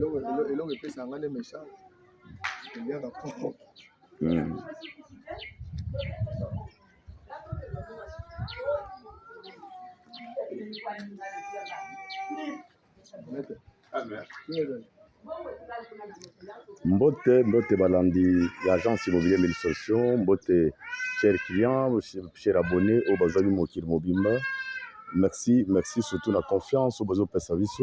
eloko epesanga nde méchant eliaka fort. Mbote balandi l'agence immobilier Mille Solutions, mbote chers clients, chers abonnés au besoin mokili mobimba. Merci surtout la confiance au besoin de service.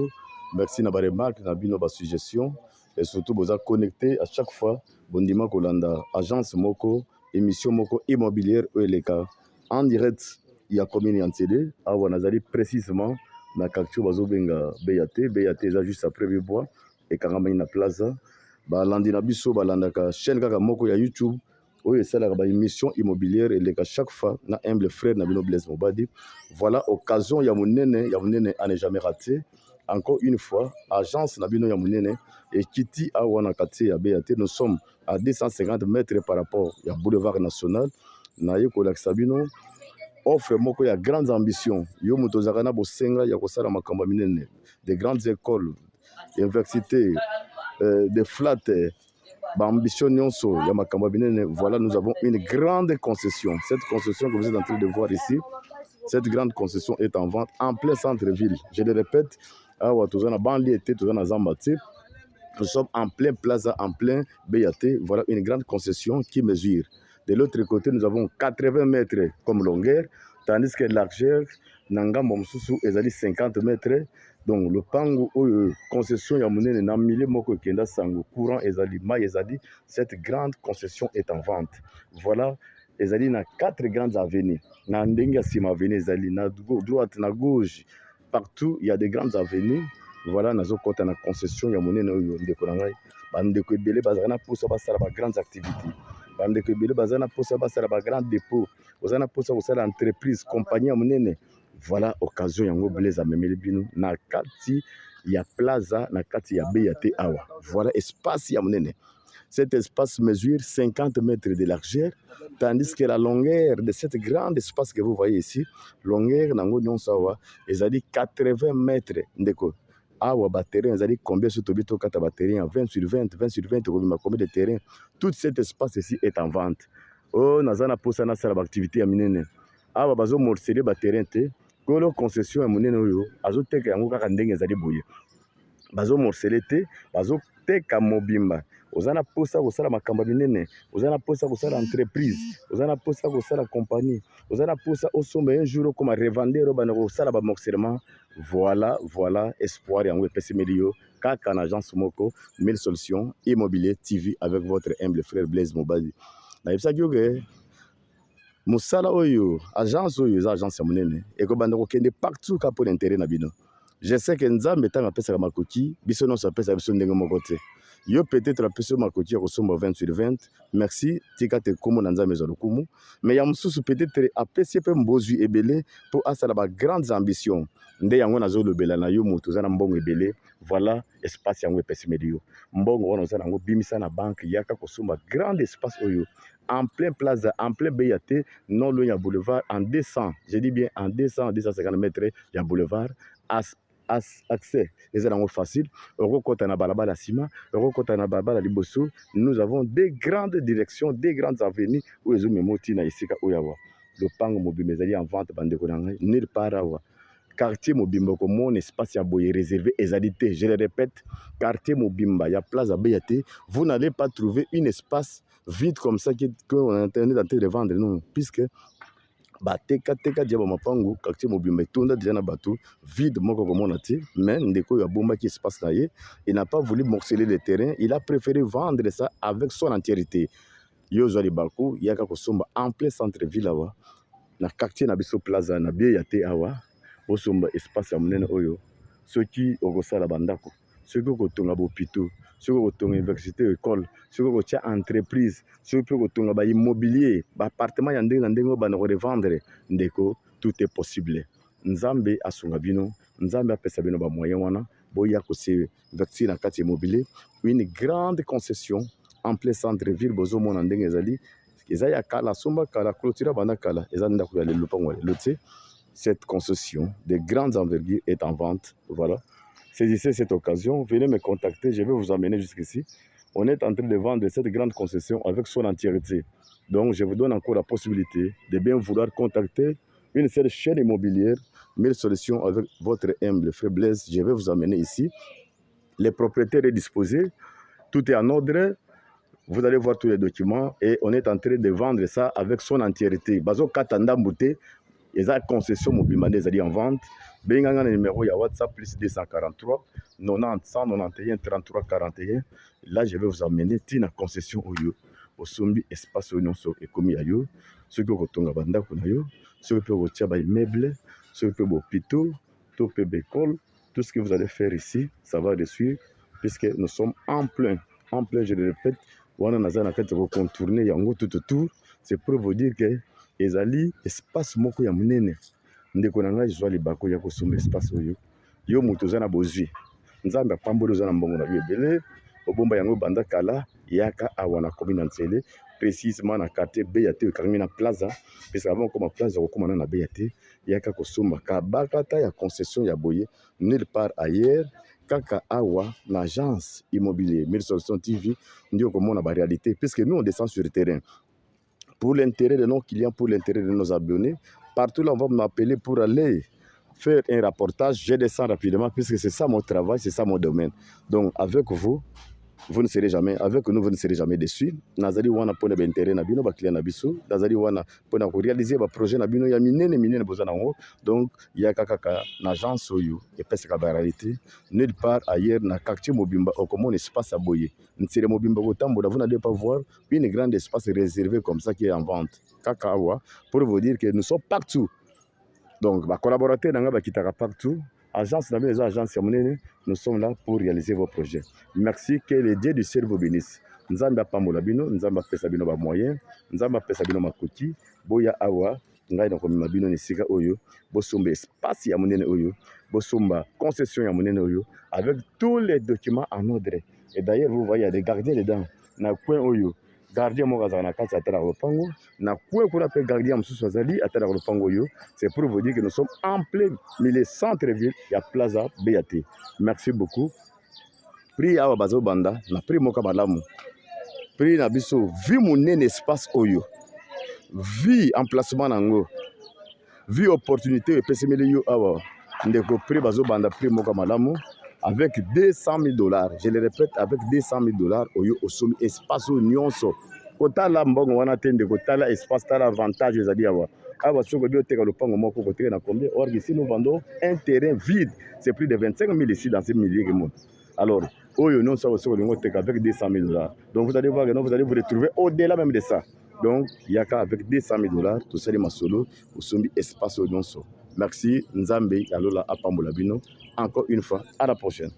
Merci na ba remarque na bino ba suggestion et surtout vous connecté à chaque fois bondima kolanda agence moko émission moko immobilière eleka en direct ya commune en télé awa nazali précisément na quartier bazo benga BAT eza juste après Bibois et Kangama na plaza ba landi na biso balandaka chaîne kaka moko ya YouTube oyo esalaka ba émission immobilière eleka chaque fois na humble frère na bino Blaise Mobadi. Voilà occasion ya monene à ne jamais rater. Encore une fois, agence Nabino Yamounene et Kiti Awanakati ya BAT, nous sommes à 250 mètres par rapport au boulevard national. Naye Kolak Sabino offre moko ya grandes ambitions. Yo mutozakana bosenga ya kosala makamba minene, des grandes écoles, universités, des flats, ambition nyonso ya makamba minene. Voilà, nous avons une grande concession. Cette concession que vous êtes en train de voir ici, cette grande concession est en vente en plein centre-ville. Je le répète, nous sommes en plein plaza, en plein BAT. Voilà une grande concession qui mesure. De l'autre côté, nous avons 80 mètres comme longueur, tandis que largeur, Nangamba Msusu, est 50 mètres. Donc, le pango, concession, Yamoune, Namile Moko Kenda Sango, courant, cette grande concession est en vente. Voilà. Il y a 4 grandes avenues. Nandenga Sima Avenue, na droite, na gauche. Partout, il y a des grandes avenues. Voilà, nous avons une concession. Il y a des grandes activités. Il y a des grands dépôts. Il y a des entreprises, compagnies. Voilà, occasion. Il y a plaza, il y a BAT. Voilà, espace. Cet espace mesure 50 mètres de largeur, tandis que la longueur de cet grand espace que vous voyez ici, longueur est 80 mètres. Terrain, combien de tobito kata terrain 20 sur 20, 20 sur 20, combien de terrain. Tout cet espace ici est en vente. Oh, nazana posa na sala activité ya minene. Awa bazo morceler ba terrain te, kolo concession ya minene oyo, azo teka yango kaka ndenge ezali boye. Bazo morceler te, bazo teka mobimba. Ozana posa kosala makamba minene, ozana posa kosala entreprise, ozana posa kosala compagnie, ozana posa osomba un jour comme revendeur bana kosala ba morcellement. Voilà espoir yango epesi melio kaka na agence moko Mille Solutions Immobilier TV avec votre humble frère Blaise Mobadi. Na yebisa kyoke musala oyo agence oyo eza agence ya munene ekobanda kokende partout ka pour l'intérêt na bino. Je sais que Nzambe tanga apesaka makoki biso nyonso apesa biso ndenge moko te. Yo peut-être la personne makoki ya kosomba 20 sur 20. Merci tika te komo na Nzambe zolukumu. Mais ya mususu peut-être apesi pe mbozwi ebele pour asala ba grandes ambitions. Nde yango nazolobela na yo mutu za na mbongo ebele. Voilà espace yango epesi melio. Mbongo wana za nango bimisa na banque yaka kosomba grand espace oyo en plein plaza, en plein BAT, non loin ya boulevard en 200. Je dis bien en 200, 250 mètres ya boulevard. Accès les gens facile nous avons des grandes directions, des grandes avenues où les hommes na isika oyawa le pango mobile mais en vente bande nulle part awa quartier mobimba comme mon espace ya boye réservé ezalité. Je le répète, quartier mobimba ya place à BAT, vous n'allez pas trouver un espace vide comme ça qu'on est en train de vendre, non, puisque bateka diaba mapangu quartier mobimba tonda déjà na bateau vide moko comme on a dit, mais ndeko ya bomba qui se passe là, il n'a pas voulu morceler le terrain, il a préféré vendre ça avec son entièreté. Yozo ali baku yaka kosomba en plein centre ville awa na quartier na biso plaza na BAT awa osomba espace ya monene oyo soki okosala bandako soki okotonga bopito soki okotonga université école soki okotia entreprise soki okotonga ba immobilier ba appartement ya ndenge na ndenge bana ko revendre ndeko tout est possible. Nzambe asunga bino, Nzambe apesa bino ba moyen wana boya ko se verser na kati immobilier une grande concession en plein centre ville bozo mona ndenge ezali ezaya kala somba kala clôture bana kala ezali ndako ya lelo pangwa loté. Cette concession de grandes envergures est en vente. Voilà. saisissez cette occasion, venez me contacter, je vais vous amener jusqu'ici. On est en train de vendre cette grande concession avec son entièreté. Donc, je vous donne encore la possibilité de bien vouloir contacter une seule chaîne immobilière, 1000 solutions avec votre humble frère Blaise. Je vais vous amener ici. Les propriétaires sont disposés, tout est en ordre. Vous allez voir tous les documents et on est en train de vendre ça avec son entièreté. Bazo Katanda Mbouté, il y a concession mobile en vente. Benganga le numéro, il y a WhatsApp plus 243 90 191 33 41. Là, je vais vous amener une concession au yo. Au sombi espace où nous sommes et comme il y a yo. Ceux qui ont tonga banda kuna yo, ceux qui ont tia immeuble, ceux qui ont hôpital, tout école, tout ce que vous allez faire ici, ça va de suivre puisque nous sommes en plein, je le répète. On a contourner yango tout autour, c'est pour vous dire que ezali espace moko ya munene ndeko na ngai jwa libako ya kosomba espace oyo yo moto za na bozwi nzambe apamboli oza na mbongo na yo ebele obomba yango banda kala yaka awa na commune Nzele précisément na quartier BAT okangi na plaza parce avant koma plaza okoma na BAT yaka kosomba kabakata ya concession ya boye nulle part ailleurs kaka awa l'agence immobilier 1000 solutions TV ndio komona ba réalité puisque nous on descend sur le terrain pour l'intérêt de nos clients, pour l'intérêt de nos abonnés. Partout là, on va m'appeler pour aller faire un reportage. Je descends rapidement puisque c'est ça mon travail, c'est ça mon domaine. Donc avec vous, vous ne serez jamais, avec nous, vous ne serez jamais déçus. Nazali wana pona ba intérêt na bino ba client na biso, nazali wana pona ko réaliser ba projet na bino ya minene bozana ngo. Donc il y a kaka na agence oyo et parce que la réalité nulle part ailleurs na quartier Mobimba au comme espace à boyer. N'sere Mobimba Gotambo, vous n'allez pas voir une grande espace réservé comme ça qui est en vente. Kakawa pour vous dire que nous sommes partout. Donc ba collaborateurs nanga ba kitaka partout. Agence, nous sommes là pour réaliser vos projets. Merci, que les dieux du ciel vous bénissent. Nzamba Pambola Bino, Nzamba Pesabino ba moyen, Nzamba Pesabino Makuti, Boya Awa, Ngai na komima bino nisika oyo, Bosomba espace ya monene oyo, Bosomba concession ya monene oyo, avec tous les documents en ordre. Et d'ailleurs, vous voyez, il y a des gardiens dedans. Na coin oyo. Gardien moraza na kati atala lopango na kwe kuna pe gardien msusu azali atala lopango yo, c'est pour vous dire que nous sommes en plein milieu centre-ville ya Plaza BAT. Merci beaucoup. Pri awa bazo banda na pri moka malamu. Pri na biso vi monene espace oyo. Vi emplacement nango. Vi opportunité e pesemele yo awa. Ndeko pri bazo banda pri moka malamu. Avec $200 000, je le répète, avec $200 000, oyo osomi espace nyonso. Kota la mbongo wana tende kota la espace tala avantage ezali awa. Awa soko bio teka lopango moko kote na combien? Or ici nous vendons un terrain vide, c'est plus de 25 000 ici dans ce milieu de monde. Alors, oyo non ça soko lingo teka avec $200 000. Donc vous allez voir que non, vous allez vous retrouver au-delà même de ça. Donc yaka avec $200 000, tout ça les masolo, osomi espace nyonso. Merci Nzambe Alola Apambola Bino. Encore une fois, à la prochaine.